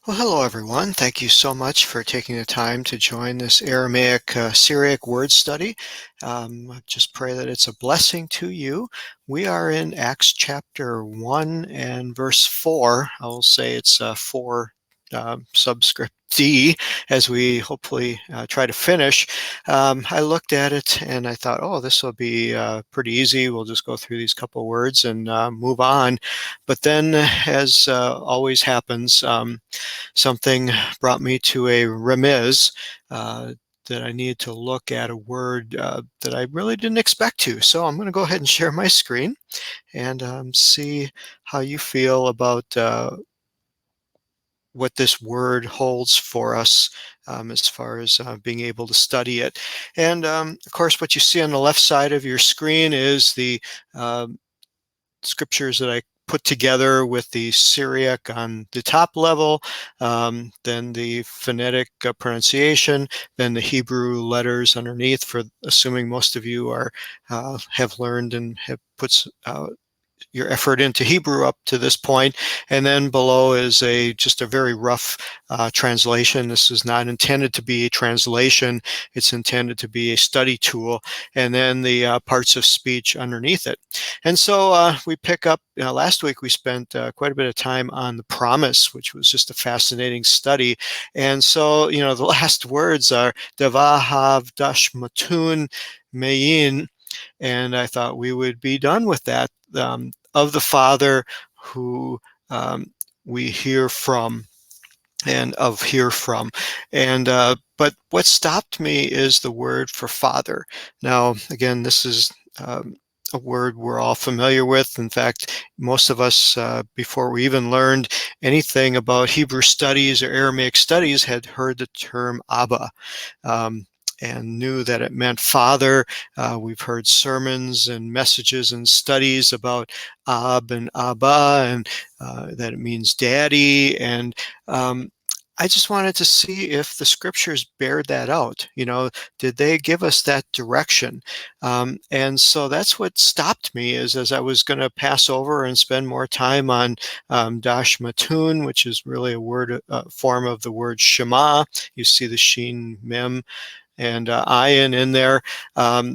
Well, hello everyone. Thank you so much for taking the time to join this Aramaic Syriac word study. I just pray that it's a blessing to you. We are in Acts chapter 1 and verse 4. I will say it's 4 subscript D as we hopefully try to finish. I looked at it and I thought, oh, this will be pretty easy. We'll just go through these couple words and move on. But then, as always happens, something brought me to a remiz that I needed to look at a word that I really didn't expect to. So I'm going to go ahead and share my screen and see how you feel about what this word holds for us as far as being able to study it. And of course, what you see on the left side of your screen is the uh, scriptures that I put together with the Syriac on the top level, then the phonetic pronunciation, then the Hebrew letters underneath, for assuming most of you are have learned and have put your effort into Hebrew up to this point. And then below is just a very rough translation. This is not intended to be a translation. It's intended to be a study tool. And then the parts of speech underneath it. And so we pick up, last week we spent quite a bit of time on the promise, which was just a fascinating study. And so, the last words are Devahav Dash Matun Meyin. And I thought we would be done with that. Of the Father who we hear from and of hear from. And but what stopped me is the word for father. Now, again, this is a word we're all familiar with. In fact, most of us, before we even learned anything about Hebrew studies or Aramaic studies, had heard the term Abba. And knew that it meant father. We've heard sermons and messages and studies about Ab and Abba, and that it means daddy. And I just wanted to see if the scriptures bear that out. Did they give us that direction? And so that's what stopped me, is as I was going to pass over and spend more time on Dash Matun, which is really a word, form of the word Shema. You see the Shin Mem and ayin in there. I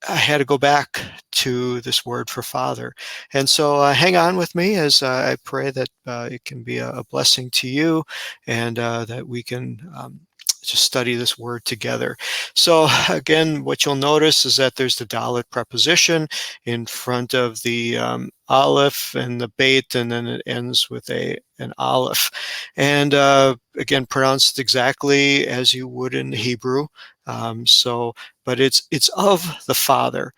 had to go back to this word for father. And so hang on with me as I pray that it can be a blessing to you, and that we can just study this word together. So again, what you'll notice is that there's the Dalet preposition in front of the aleph and the beit, and then it ends with an aleph. And again, pronounced exactly as you would in Hebrew. But it's of the Father.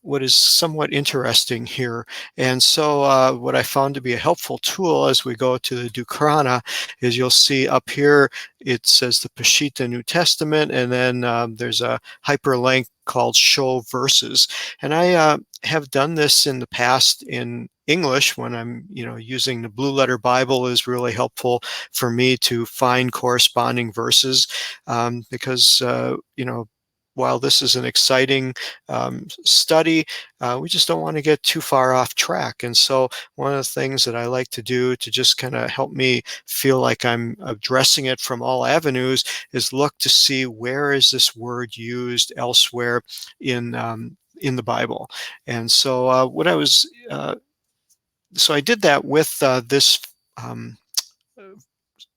What is somewhat interesting here. And so what I found to be a helpful tool as we go to the Dukrana is you'll see up here, it says the Peshitta New Testament, and then there's a hyperlink called Show Verses. And I have done this in the past in English when I'm, using the Blue Letter Bible is really helpful for me to find corresponding verses, because, while this is an exciting study, we just don't want to get too far off track. And so one of the things that I like to do to just kind of help me feel like I'm addressing it from all avenues is look to see where is this word used elsewhere in the Bible. And so so I did that with this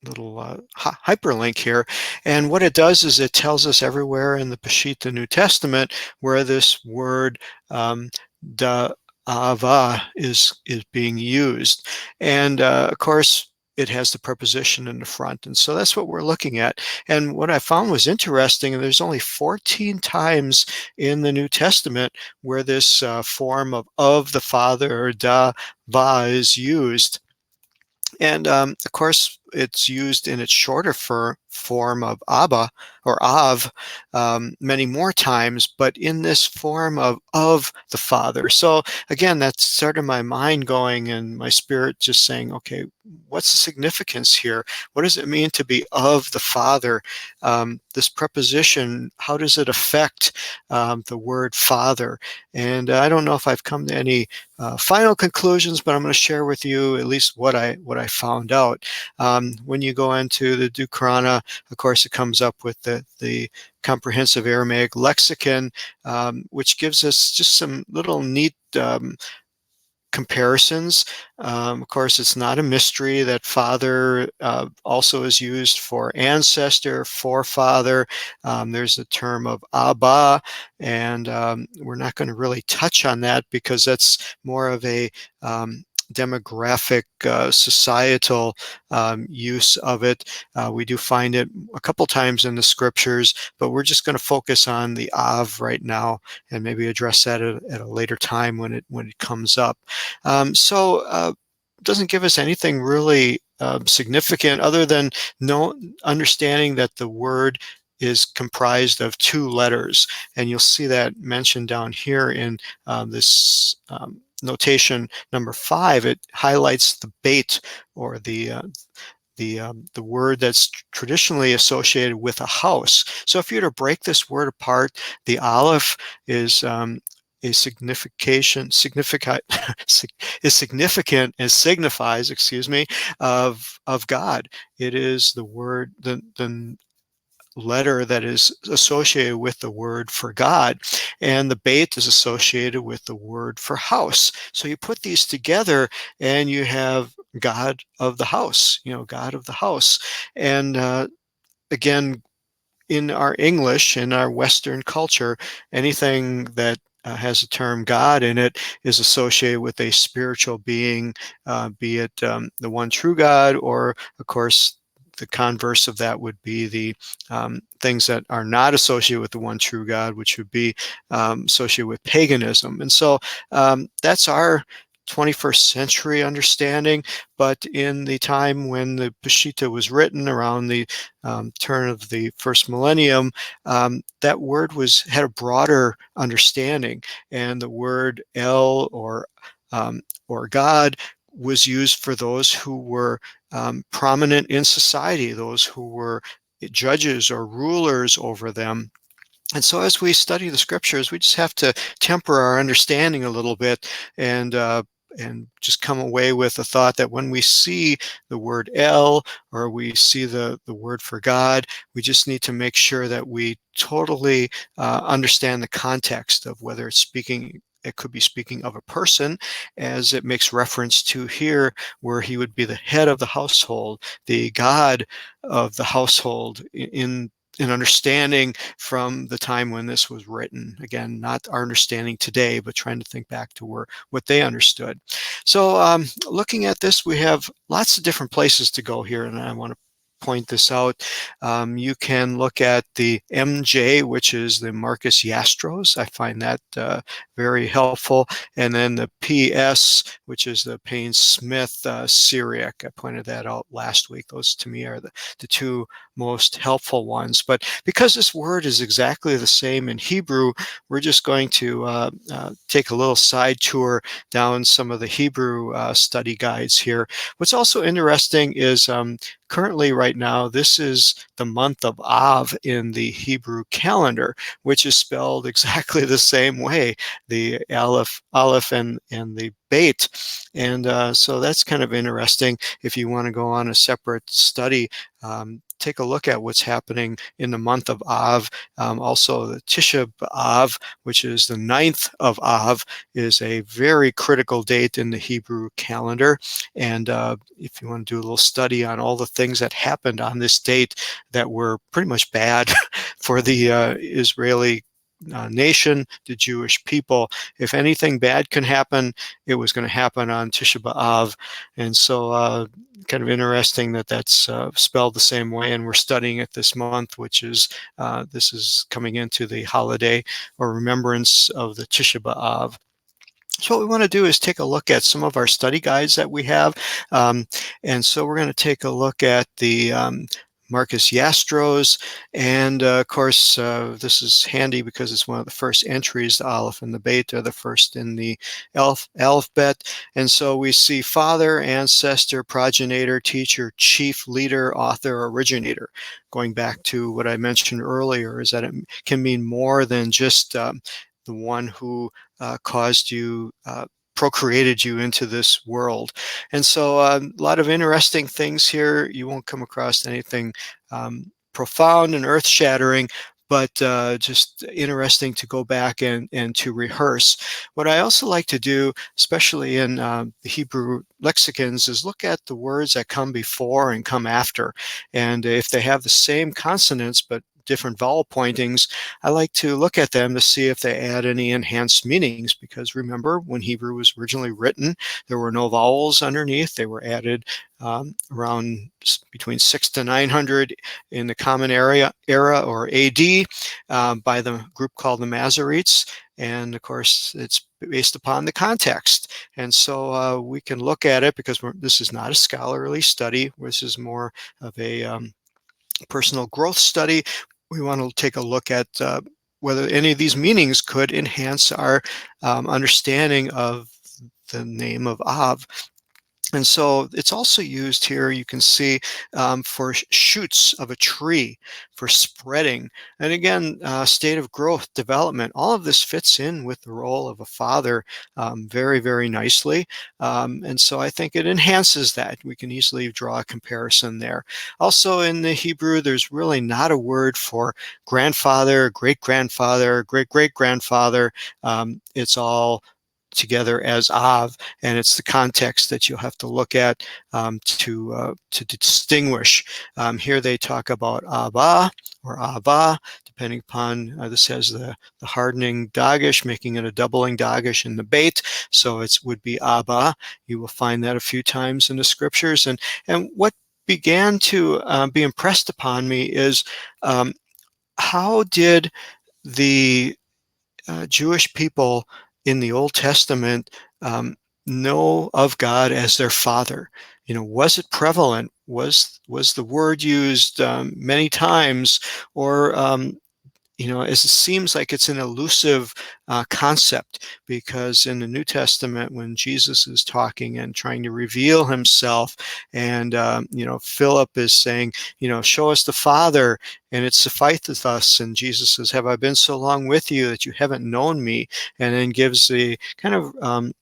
little hyperlink here. And what it does is it tells us everywhere in the Peshitta New Testament where this word da'ava is being used. And of course, it has the preposition in the front. And so that's what we're looking at. And what I found was interesting, and there's only 14 times in the New Testament where this form of the Father, or da'va, is used. And of course, it's used in its shorter form of Abba or Av many more times, but in this form of the Father. So again, that started my mind going and my spirit just saying, okay, what's the significance here? What does it mean to be of the Father? This preposition, how does it affect the word Father? And I don't know if I've come to any final conclusions, but I'm going to share with you at least what I found out. When you go into the Dukrana, of course, it comes up with the comprehensive Aramaic lexicon, which gives us just some little neat comparisons. Of course, it's not a mystery that father also is used for ancestor, forefather. There's the term of Abba, and we're not going to really touch on that because that's more of a demographic, societal use of it. We do find it a couple times in the scriptures, but we're just going to focus on the Av right now and maybe address that at a later time when it comes up. It doesn't give us anything really significant other than understanding that the word is comprised of two letters, and you'll see that mentioned down here in this notation number 5. It highlights the bait, or the word that's traditionally associated with a house. So if you were to break this word apart, the aleph is a significant is significant and signifies, excuse me, of God. It is the word, the letter that is associated with the word for God, and the beit is associated with the word for house. So you put these together and you have God of the house, God of the house. And again, in our English, in our Western culture, anything that has a term God in it is associated with a spiritual being, be it the one true God, or of course the converse of that would be the things that are not associated with the one true God, which would be associated with paganism. And so that's our 21st century understanding. But in the time when the Peshitta was written, around the turn of the first millennium, that word had a broader understanding, and the word El, or God, was used for those who were prominent in society, those who were judges or rulers over them. And so as we study the scriptures, we just have to temper our understanding a little bit, and just come away with the thought that when we see the word El, or we see the word for God, we just need to make sure that we totally understand the context of whether it's speaking. It could be speaking of a person, as it makes reference to here, where he would be the head of the household, the God of the household, in understanding from the time when this was written. Again, not our understanding today, but trying to think back to what they understood. So looking at this, we have lots of different places to go here, and I want to point this out. You can look at the MJ, which is the Marcus Yastros. I find that very helpful. And then the PS, which is the Payne Smith Syriac. I pointed that out last week. Those to me are the two most helpful ones. But because this word is exactly the same in Hebrew, we're just going to take a little side tour down some of the Hebrew study guides here. What's also interesting is currently right now, this is the month of Av in the Hebrew calendar, which is spelled exactly the same way, the aleph and the beit. And so that's kind of interesting. If you want to go on a separate study, take a look at what's happening in the month of Av. Also, the Tisha B'Av, which is the 9th of Av, is a very critical date in the Hebrew calendar. And if you want to do a little study on all the things that happened on this date that were pretty much bad for the Israeli nation, the Jewish people, if anything bad can happen, it was going to happen on Tisha B'Av. And so kind of interesting that that's spelled the same way, and we're studying it this month, which is this is coming into the holiday or remembrance of the Tisha B'Av. So what we want to do is take a look at some of our study guides that we have. And so we're going to take a look at the Marcus Yastros. And of course, this is handy because it's one of the first entries. The Aleph and the Beit are the first in the alphabet. And so we see father, ancestor, progenitor, teacher, chief, leader, author, originator. Going back to what I mentioned earlier, is that it can mean more than just the one who caused you, procreated you into this world. And so a lot of interesting things here. You won't come across anything profound and earth-shattering, but just interesting to go back and to rehearse. What I also like to do, especially in the Hebrew lexicons, is look at the words that come before and come after. And if they have the same consonants but different vowel pointings, I like to look at them to see if they add any enhanced meanings, because remember, when Hebrew was originally written, there were no vowels underneath. They were added around between 600 to 900 in the Common Era or AD by the group called the Masoretes. And of course, it's based upon the context. And so we can look at it, because this is not a scholarly study. This is more of a personal growth study. We want to take a look at whether any of these meanings could enhance our understanding of the name of Av. And so it's also used here, you can see, for shoots of a tree, for spreading. And again, state of growth, development, all of this fits in with the role of a father very, very nicely. And so I think it enhances that. We can easily draw a comparison there. Also in the Hebrew, there's really not a word for grandfather, great-grandfather, great-great-grandfather. It's all together as Av, and it's the context that you'll have to look at to distinguish. Here they talk about Abba or Ava, depending upon, this has the hardening dagesh, making it a doubling dagesh in the Beit, so it would be Abba. You will find that a few times in the scriptures. And what began to be impressed upon me is how did the Jewish people in the Old Testament know of God as their father? Was it prevalent? Was the word used many times? Or as it seems like it's an elusive concept, because in the New Testament, when Jesus is talking and trying to reveal himself, and Philip is saying, show us the Father, and it sufficeth us. And Jesus says, have I been so long with you that you haven't known me? And then gives the kind of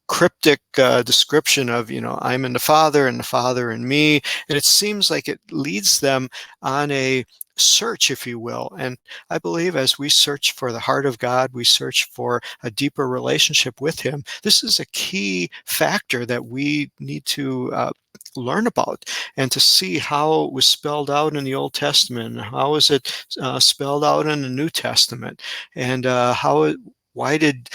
cryptic description of, I'm in the Father and the Father in me. And it seems like it leads them on a search, if you will. And I believe as we search for the heart of God, we search for a deeper relationship with him. This is a key factor that we need to learn about, and to see how it was spelled out in the Old Testament, how is it spelled out in the New Testament, and why did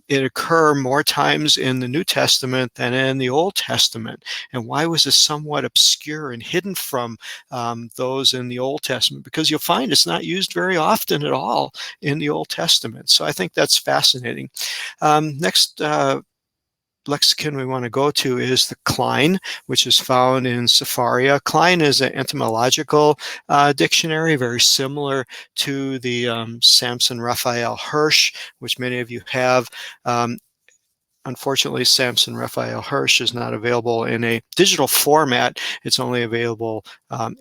it occur more times in the New Testament than in the Old Testament? And why was this somewhat obscure and hidden from those in the Old Testament? Because you'll find it's not used very often at all in the Old Testament. So I think that's fascinating. Next lexicon we want to go to is the Klein, which is found in Sepharia. Klein is an etymological dictionary, very similar to the Samson Raphael Hirsch, which many of you have. Unfortunately, Samson Raphael Hirsch is not available in a digital format. It's only available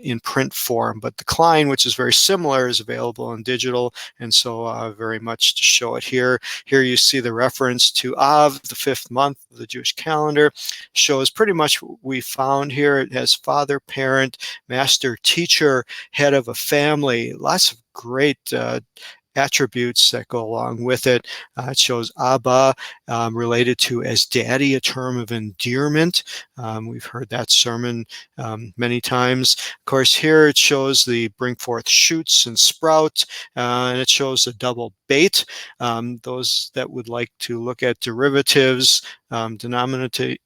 in print form. But the Klein, which is very similar, is available in digital. And so very much to show it here. Here you see the reference to Av, the 5th month of the Jewish calendar. Shows pretty much what we found here. It has father, parent, master, teacher, head of a family. Lots of great attributes that go along with it. It shows Abba related to as daddy, a term of endearment. We've heard that sermon many times. Of course, here it shows the bring forth shoots and sprout, and it shows a double Beit. Those that would like to look at derivatives, denominational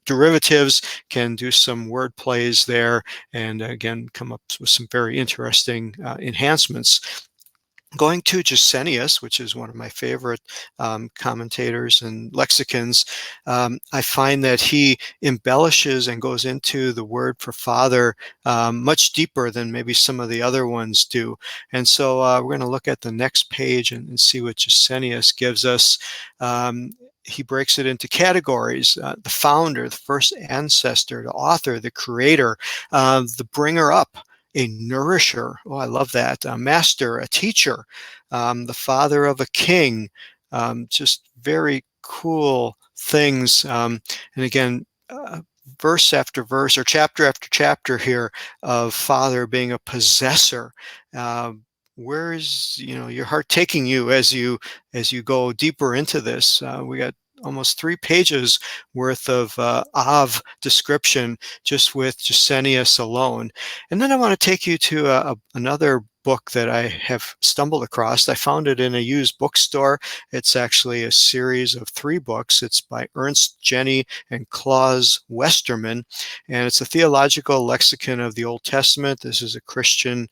derivatives, can do some word plays there, and again come up with some very interesting enhancements. Going to Gesenius, which is one of my favorite commentators and lexicons, I find that he embellishes and goes into the word for father much deeper than maybe some of the other ones do. And so we're going to look at the next page and see what Gesenius gives us. He breaks it into categories: the founder, the first ancestor, the author, the creator, the bringer up, a nourisher. Oh, I love that. A master, a teacher, the father of a king. Just very cool things. And again, verse after verse or chapter after chapter here of father being a possessor. Where is your heart taking you as you go deeper into this? We got almost 3 pages worth of Av description just with Gesenius alone. And then I want to take you to another book that I have stumbled across. I found it in a used bookstore. It's actually a series of 3 books. It's by Ernst, Jenny, and Claus Westermann, and it's a theological lexicon of the Old Testament. This is a Christian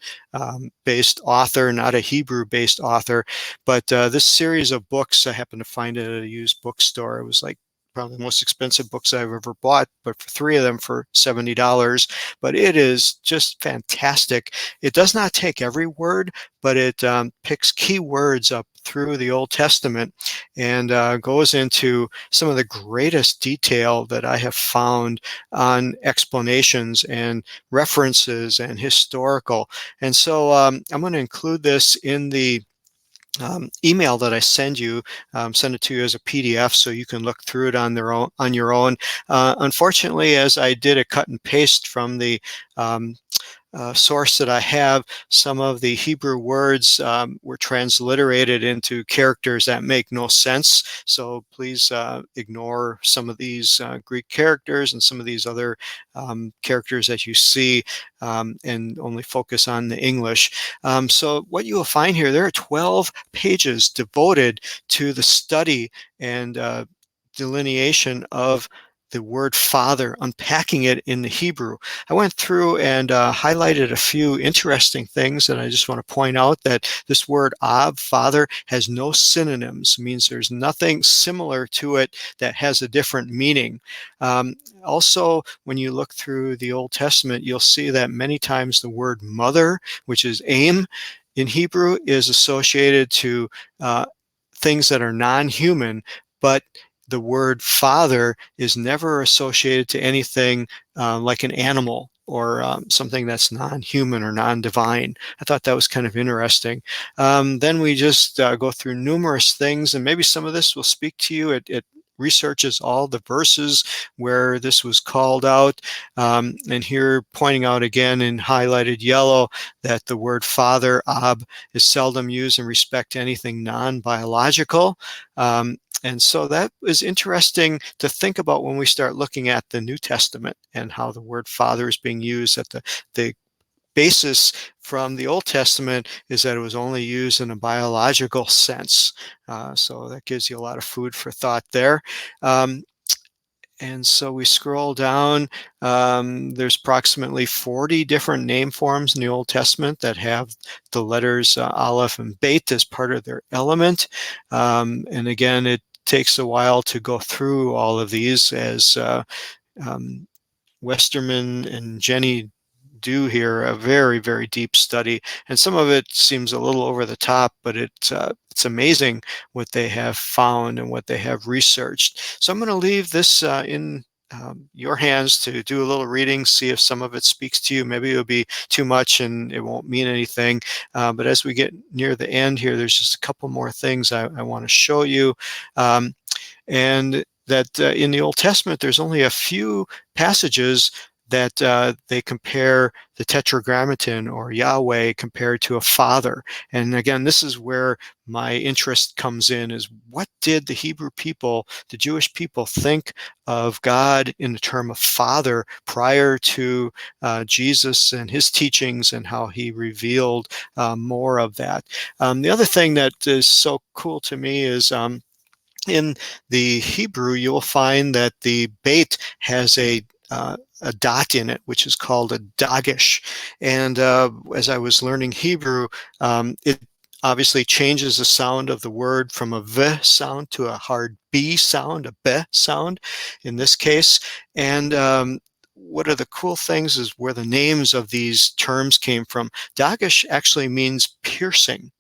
based author, not a Hebrew based author, but this series of books, I happened to find it at a used bookstore. It was like probably the most expensive books I've ever bought, but for 3 of them for $70. But it is just fantastic. It does not take every word, but it picks key words up through the Old Testament and goes into some of the greatest detail that I have found on explanations and references and historical. And so I'm going to include this in the email that I send you, send it to you as a PDF so you can look through it on your own. Unfortunately, as I did a cut and paste from the source that I have, some of the Hebrew words were transliterated into characters that make no sense. So please ignore some of these Greek characters and some of these other characters that you see, and only focus on the English. So what you will find here, there are 12 pages devoted to the study and delineation of the word father, unpacking it in the Hebrew. I went through and highlighted a few interesting things, and I just want to point out that this word Ab, father, has no synonyms. It means there's nothing similar to it that has a different meaning. Also, when you look through the Old Testament, you'll see that many times the word mother, which is aim in Hebrew, is associated to things that are non-human, but the word father is never associated to anything like an animal or something that's non-human or non-divine. I thought that was kind of interesting. Then we just go through numerous things, and maybe some of this will speak to you. It researches all the verses where this was called out. And here pointing out again in highlighted yellow that the word father, ab, is seldom used in respect to anything non-biological. And so that is interesting to think about when we start looking at the New Testament and how the word father is being used. That the basis from the Old Testament is that it was only used in a biological sense. So that gives you a lot of food for thought there. And so we scroll down. There's approximately 40 different name forms in the Old Testament that have the letters Aleph and Beit as part of their element. And again, it takes a while to go through all of these, as Westermann and Jenny do here a very, very deep study. And some of it seems a little over the top, but it's amazing what they have found and what they have researched. So I'm going to leave this in your hands to do a little reading, see if some of it speaks to you. Maybe it'll be too much and it won't mean anything. But as we get near the end here, there's just a couple more things I want to show you. And that in the Old Testament, there's only a few passages that they compare the tetragrammaton or Yahweh compared to a father. And again, this is where my interest comes in, is what did the Hebrew people, the Jewish people, think of God in the term of father prior to Jesus and his teachings and how he revealed more of that. The other thing that is so cool to me is in the Hebrew, you will find that the Beit has a dot in it, which is called a dagesh. And as I was learning Hebrew, it obviously changes the sound of the word from a V sound to a hard B sound, a B sound in this case. And one of the cool things is where the names of these terms came from. Dagish actually means piercing.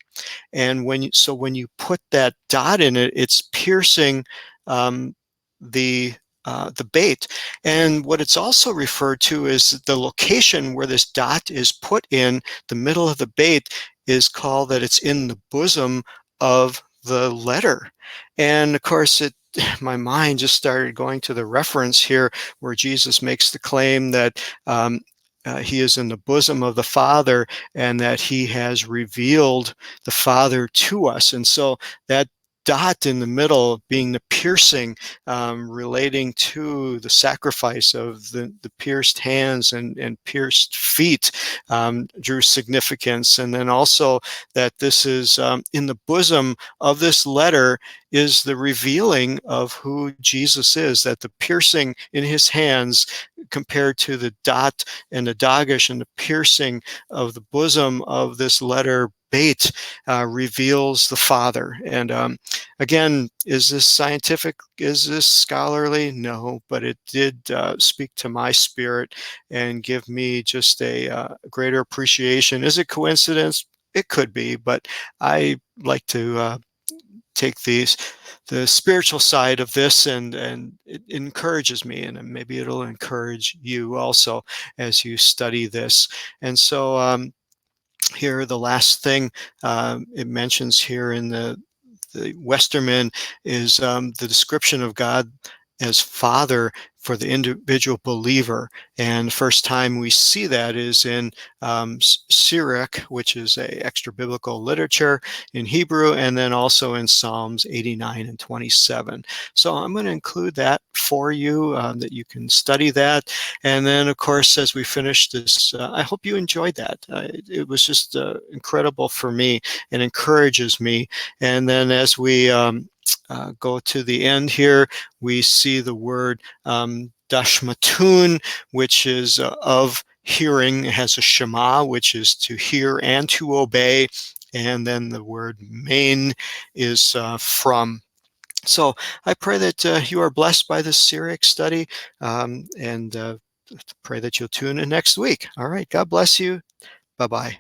And when you put that dot in it, it's piercing um, the the bait. And what it's also referred to is the location where this dot is put in the middle of the bait is called that it's in the bosom of the letter. And of course, it my mind just started going to the reference here where Jesus makes the claim that he is in the bosom of the Father and that he has revealed the Father to us. And so that dot in the middle being the piercing, relating to the sacrifice of the pierced hands and pierced feet, drew significance. And then also that this is in the bosom of this letter is the revealing of who Jesus is, that the piercing in his hands compared to the dot and the dagish and the piercing of the bosom of this letter bait reveals the Father. And again, is this scientific? Is this scholarly? No, but it did speak to my spirit and give me just a greater appreciation. Is it coincidence? It could be, but I like to take the spiritual side of this, and it encourages me, and maybe it'll encourage you also as you study this. And so here, the last thing it mentions here in the Westerman is the description of God as Father for the individual believer. And the first time we see that is in Sirach, which is a extra biblical literature in Hebrew, and then also in Psalms 89 and 27. So I'm going to include that for you, that you can study that. And then, of course, as we finish this, I hope you enjoyed that. It was just incredible for me and encourages me. And then as we go to the end here, we see the word dashmatun, which is of hearing. It has a shema, which is to hear and to obey. And then the word main is from. So I pray that you are blessed by this Syriac study, and pray that you'll tune in next week. All right. God bless you. Bye-bye.